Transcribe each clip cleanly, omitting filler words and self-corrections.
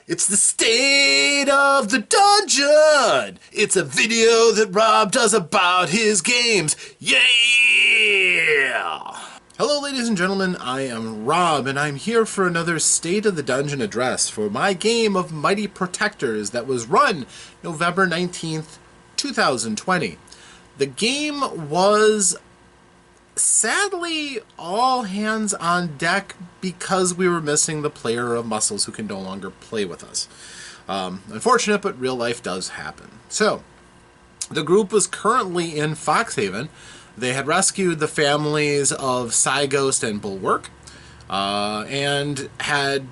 It's the state of the dungeon. It's a video that Rob does about his games. Yeah! Hello, ladies and gentlemen. I am Rob, and I'm here for another State of the Dungeon address for my game of Mighty Protectors that was run November 19th, 2020. The game was sadly all hands on deck because we were missing the player of muscles who can no longer play with us. Unfortunate, but real life does happen. So, the group was currently in Foxhaven. They had rescued the families of Ghost and Bulwark, and had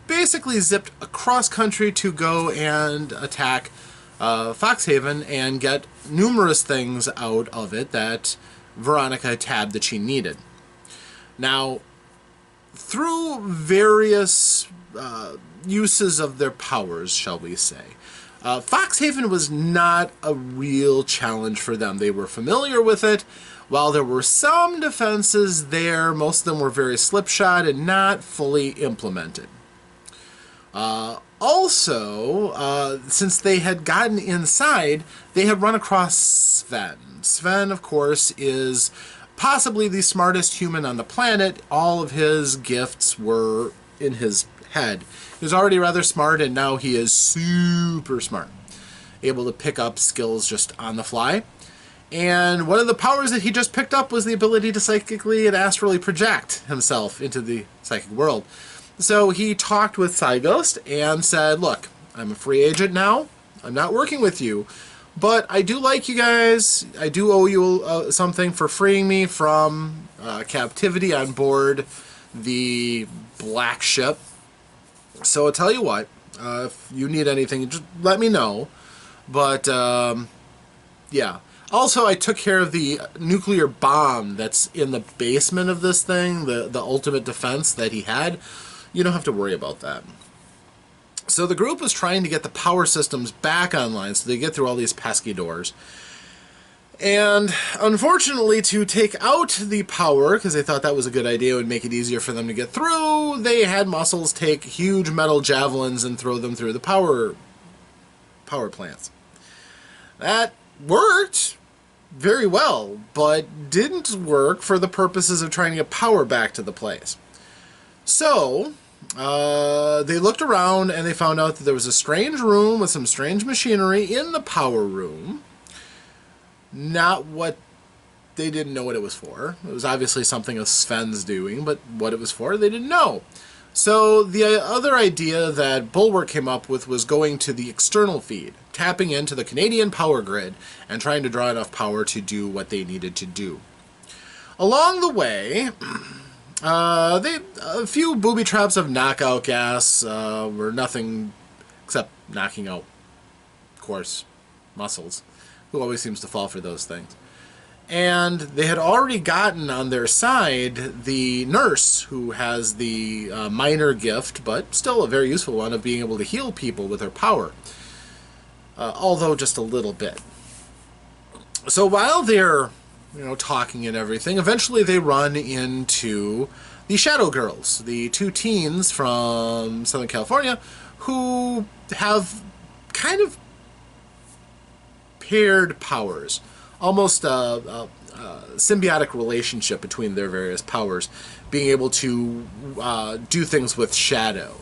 basically zipped across country to go and attack Foxhaven and get numerous things out of it that Veronica tabbed that she needed. Now, through various uses of their powers, shall we say, Foxhaven was not a real challenge for them. They were familiar with it. While there were some defenses there, most of them were very slipshod and not fully implemented. Also, since they had gotten inside, they had run across Sven. Sven, of course, is possibly the smartest human on the planet. All of his gifts were in his head. He was already rather smart, and now he is super smart, able to pick up skills just on the fly. And one of the powers that he just picked up was the ability to psychically and astrally project himself into the psychic world. So he talked with Ghost and said, look, I'm a free agent now. I'm not working with you. But I do like you guys. I do owe you something for freeing me from captivity on board the Black Ship. So I'll tell you what, if you need anything, just let me know. But, yeah. Also, I took care of the nuclear bomb that's in the basement of this thing, the ultimate defense that he had. You don't have to worry about that. So the group was trying to get the power systems back online so they get through all these pesky doors. And unfortunately, to take out the power, because they thought that was a good idea, it would make it easier for them to get through, they had muscles take huge metal javelins and throw them through the power plants. That worked very well, but didn't work for the purposes of trying to get power back to the place. So they looked around and they found out that there was a strange room with some strange machinery in the power room. Not what they didn't know what it was for. It was obviously something of Sven's doing, but what it was for, they didn't know. So the other idea that Bulwark came up with was going to the external feed, tapping into the Canadian power grid and trying to draw enough power to do what they needed to do. Along the way, a few booby traps of knockout gas were nothing except knocking out, of course, muscles, who always seems to fall for those things. And they had already gotten on their side the nurse, who has the minor gift, but still a very useful one, of being able to heal people with her power. Although just a little bit. So while they're talking and everything, eventually they run into the Shadow Girls, the two teens from Southern California, who have kind of paired powers. Almost a symbiotic relationship between their various powers, being able to do things with shadow.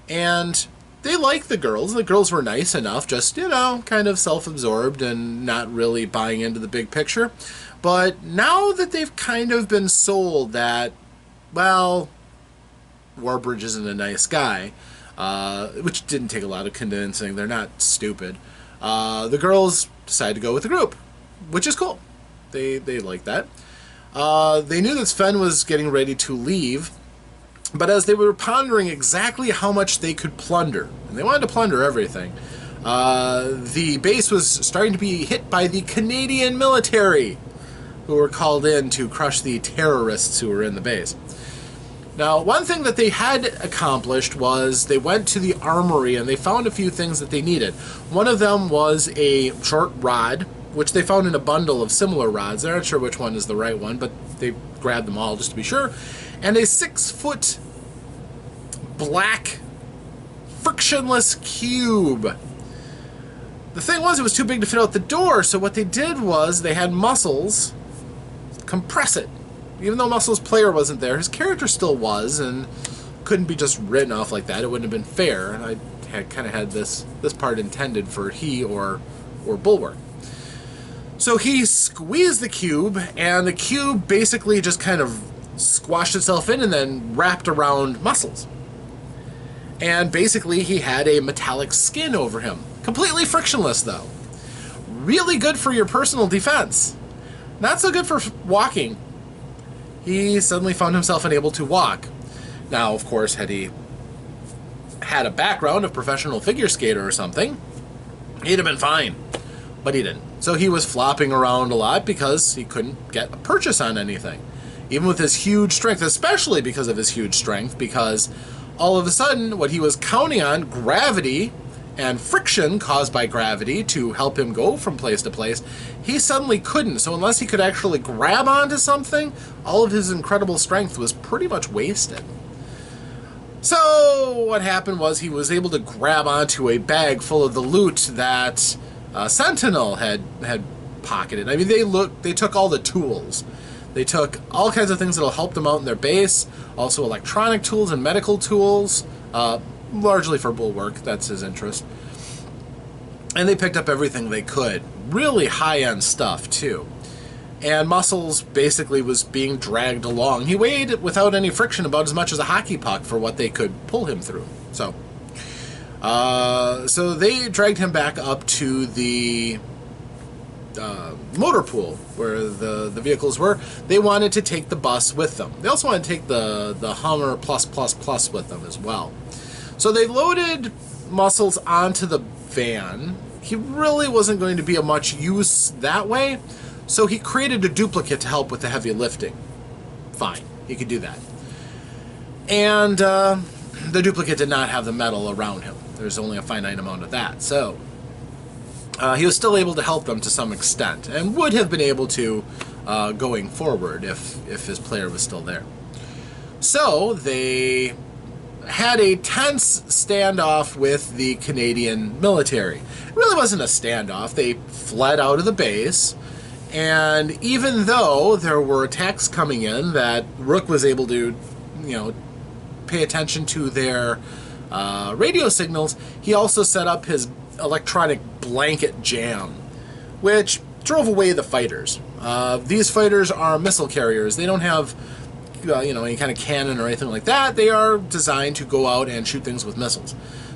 And they liked the girls. The girls were nice enough, just, kind of self-absorbed and not really buying into the big picture. But now that they've kind of been sold that, well, Warbridge isn't a nice guy, which didn't take a lot of convincing. They're not stupid. The girls decided to go with the group, which is cool. They like that. They knew that Sven was getting ready to leave, but as they were pondering exactly how much they could plunder, and they wanted to plunder everything, the base was starting to be hit by the Canadian military, who were called in to crush the terrorists who were in the base. Now, one thing that they had accomplished was they went to the armory and they found a few things that they needed. One of them was a short rod, which they found in a bundle of similar rods. They're not sure which one is the right one, but they grabbed them all just to be sure. And a 6-foot black frictionless cube. The thing was, it was too big to fit out the door, so what they did was they had Muscles compress it. Even though Muscles' player wasn't there, his character still was, and couldn't be just written off like that. It wouldn't have been fair. I had kind of had this part intended for he or Bulwark. So he squeezed the cube, and the cube basically just kind of squashed itself in and then wrapped around Muscles. And basically he had a metallic skin over him. Completely frictionless, though. Really good for your personal defense. Not so good for walking. He suddenly found himself unable to walk. Now, of course, had he had a background of professional figure skater or something, he'd have been fine. But he didn't. So he was flopping around a lot because he couldn't get a purchase on anything. Even with his huge strength, especially because of his huge strength, because all of a sudden, what he was counting on, gravity and friction caused by gravity to help him go from place to place, he suddenly couldn't. So unless he could actually grab onto something, all of his incredible strength was pretty much wasted. So what happened was he was able to grab onto a bag full of the loot that Sentinel had pocketed. I mean, they took all the tools. They took all kinds of things that'll help them out in their base, also electronic tools and medical tools, largely for Bulwark, that's his interest. And they picked up everything they could. Really high-end stuff, too. And Muscles basically was being dragged along. He weighed, without any friction, about as much as a hockey puck for what they could pull him through. So they dragged him back up to the motor pool where the vehicles were. They wanted to take the bus with them. They also wanted to take the Hummer plus with them as well. So they loaded Muscles onto the van. He really wasn't going to be of much use that way, so he created a duplicate to help with the heavy lifting. Fine, he could do that. And the duplicate did not have the metal around him. There's only a finite amount of that, so he was still able to help them to some extent, and would have been able to going forward if his player was still there. So they had a tense standoff with the Canadian military. It really wasn't a standoff. They fled out of the base, and even though there were attacks coming in that Rook was able to, pay attention to their radio signals, he also set up his electronic blanket jam, which drove away the fighters. These fighters are missile carriers. They don't have any kind of cannon or anything like that. They are designed to go out and shoot things with missiles.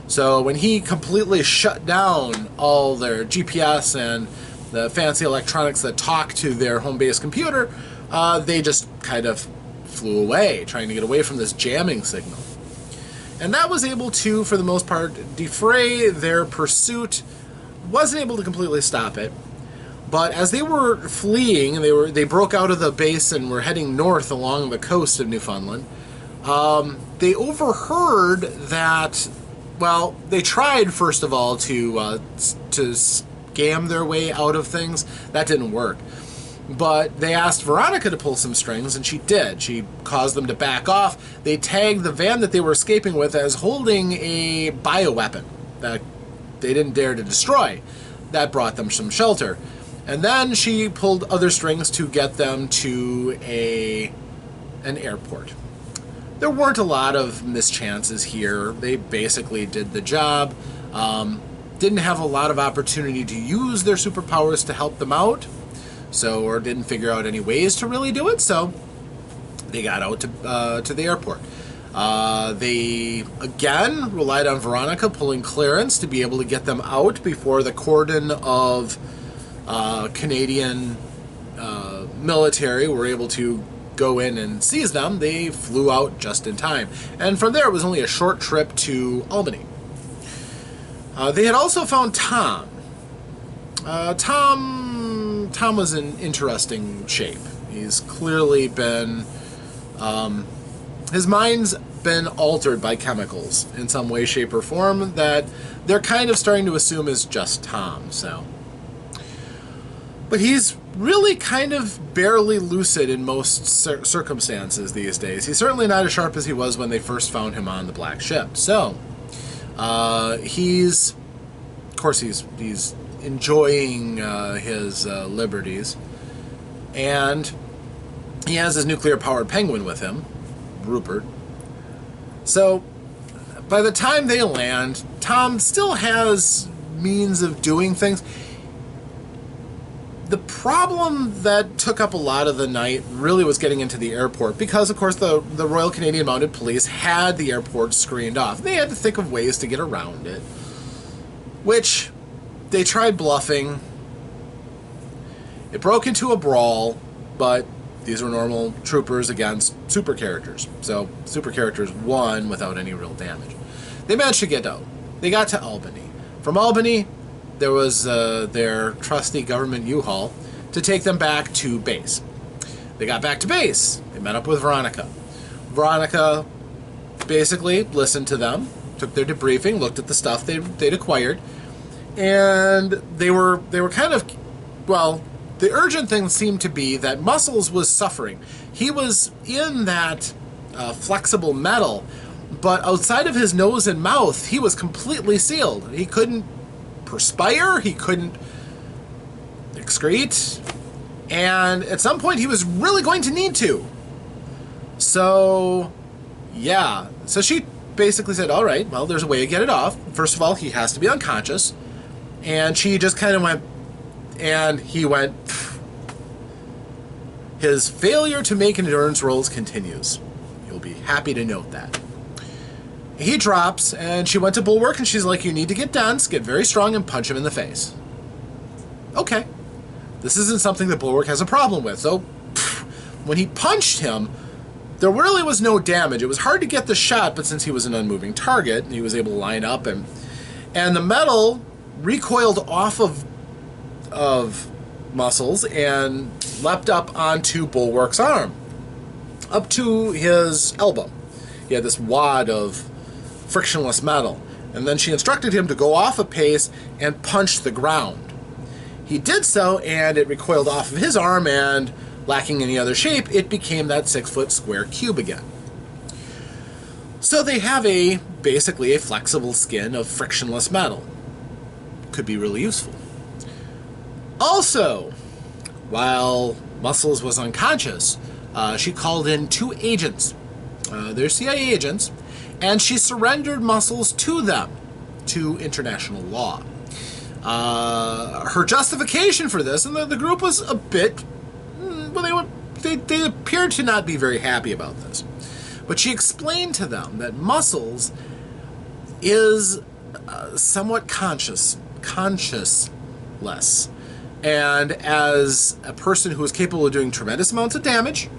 So when he completely shut down all their GPS and the fancy electronics that talk to their home base computer, they just kind of flew away, trying to get away from this jamming signal. And that was able to, for the most part, defray their pursuit. Wasn't able to completely stop it. But as they were fleeing, and they broke out of the base and were heading north along the coast of Newfoundland, they overheard that, well, they tried, first of all, to scam their way out of things. That didn't work. But they asked Veronica to pull some strings, and she did. She caused them to back off. They tagged the van that they were escaping with as holding a bioweapon that they didn't dare to destroy. That brought them some shelter. And then she pulled other strings to get them to an airport. There weren't a lot of mischances here. They basically did the job. Didn't have a lot of opportunity to use their superpowers to help them out, or didn't figure out any ways to really do it, so they got out to the airport. They, again, relied on Veronica pulling clearance to be able to get them out before the cordon of Canadian military were able to go in and seize them. They flew out just in time. And from there, it was only a short trip to Albany. They had also found Tom. Tom was in interesting shape. He's clearly been... his mind's been altered by chemicals in some way, shape, or form that they're kind of starting to assume is just Tom, so... But he's really kind of barely lucid in most circumstances these days. He's certainly not as sharp as he was when they first found him on the Black Ship. So, He's, of course, he's enjoying his liberties, and he has his nuclear-powered penguin with him, Rupert. So, by the time they land, Tom still has means of doing things. The problem that took up a lot of the night really was getting into the airport, because, of course, the Royal Canadian Mounted Police had the airport screened off. They had to think of ways to get around it, which they tried bluffing. It broke into a brawl, but these were normal troopers against super characters. So super characters won without any real damage. They managed to get out. They got to Albany. From Albany, there was their trusty government U-Haul to take them back to base. They got back to base. They met up with Veronica. Veronica basically listened to them, took their debriefing, looked at the stuff they'd acquired, and they were kind of, well, the urgent thing seemed to be that Muscles was suffering. He was in that flexible metal, but outside of his nose and mouth, he was completely sealed. He couldn't perspire, he couldn't excrete, and at some point he was really going to need to. So, yeah. So she basically said, all right, well, there's a way to get it off. First of all, he has to be unconscious. And she just kind of went, and he went, pfft. His failure to make endurance rolls continues. You'll be happy to note that. He drops, and she went to Bulwark, and she's like, you need to get dense, get very strong, and punch him in the face. Okay. This isn't something that Bulwark has a problem with. So, when he punched him, there really was no damage. It was hard to get the shot, but since he was an unmoving target, he was able to line up, and the metal recoiled off of Muscles and leapt up onto Bulwark's arm, up to his elbow. He had this wad of frictionless metal, and then she instructed him to go off a pace and punch the ground. He did so, and it recoiled off of his arm, and lacking any other shape, it became that 6-foot square cube again. So they have basically a flexible skin of frictionless metal. Could be really useful. Also, while Muscles was unconscious, she called in 2 agents. They're CIA agents, and she surrendered Muscles to them, to international law. Her justification for this, and the group was a bit, well, they appeared to not be very happy about this, but she explained to them that Muscles is somewhat consciousless, and as a person who is capable of doing tremendous amounts of damage,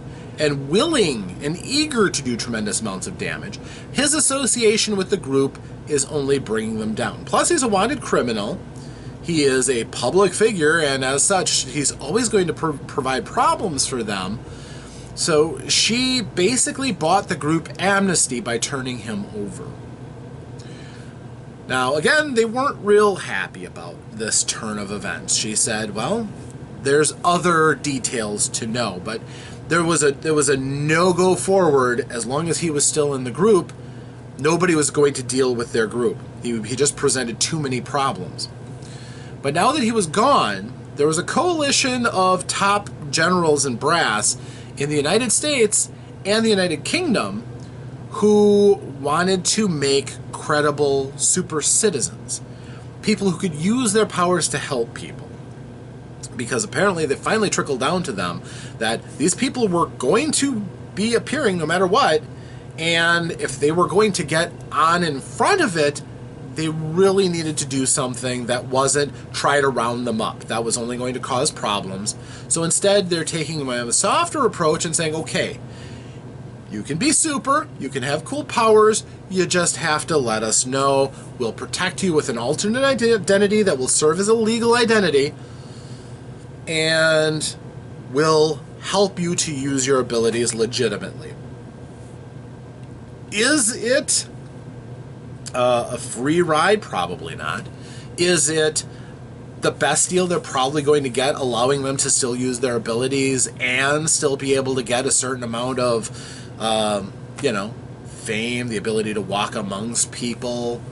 and willing and eager to do tremendous amounts of damage, his association with the group is only bringing them down. Plus, he's a wanted criminal. He is a public figure, and as such, he's always going to provide problems for them. So she basically bought the group amnesty by turning him over. Now, again, they weren't real happy about this turn of events. She said, well, there's other details to know, but there was a no-go forward. As long as he was still in the group, nobody was going to deal with their group. He just presented too many problems. But now that he was gone, there was a coalition of top generals and brass in the United States and the United Kingdom who wanted to make credible super citizens, people who could use their powers to help people. Because apparently they finally trickled down to them that these people were going to be appearing no matter what, and if they were going to get on in front of it, they really needed to do something that wasn't try to round them up. That was only going to cause problems. So instead, they're taking a softer approach and saying, okay, you can be super, you can have cool powers, you just have to let us know. We'll protect you with an alternate identity that will serve as a legal identity, and will help you to use your abilities legitimately. Is it a free ride? Probably not. Is it the best deal they're probably going to get, allowing them to still use their abilities and still be able to get a certain amount of, fame, the ability to walk amongst people,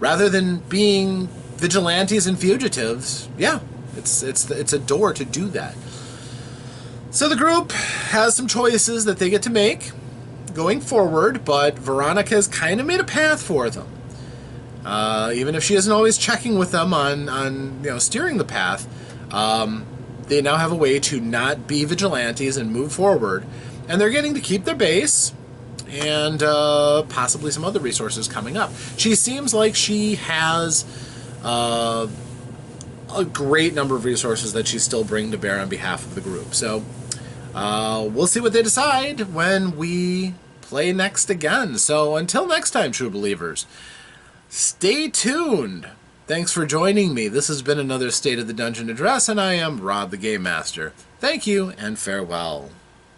rather than being vigilantes and fugitives, yeah, it's a door to do that. So the group has some choices that they get to make going forward, but Veronica's kind of made a path for them. Even if she isn't always checking with them on steering the path, they now have a way to not be vigilantes and move forward. And they're getting to keep their base and possibly some other resources coming up. She seems like she has a great number of resources that she's still bringing to bear on behalf of the group. So we'll see what they decide when we play next again. So until next time, true believers, stay tuned. Thanks for joining me. This has been another State of the Dungeon Address, and I am Rob the Game Master. Thank you, and farewell.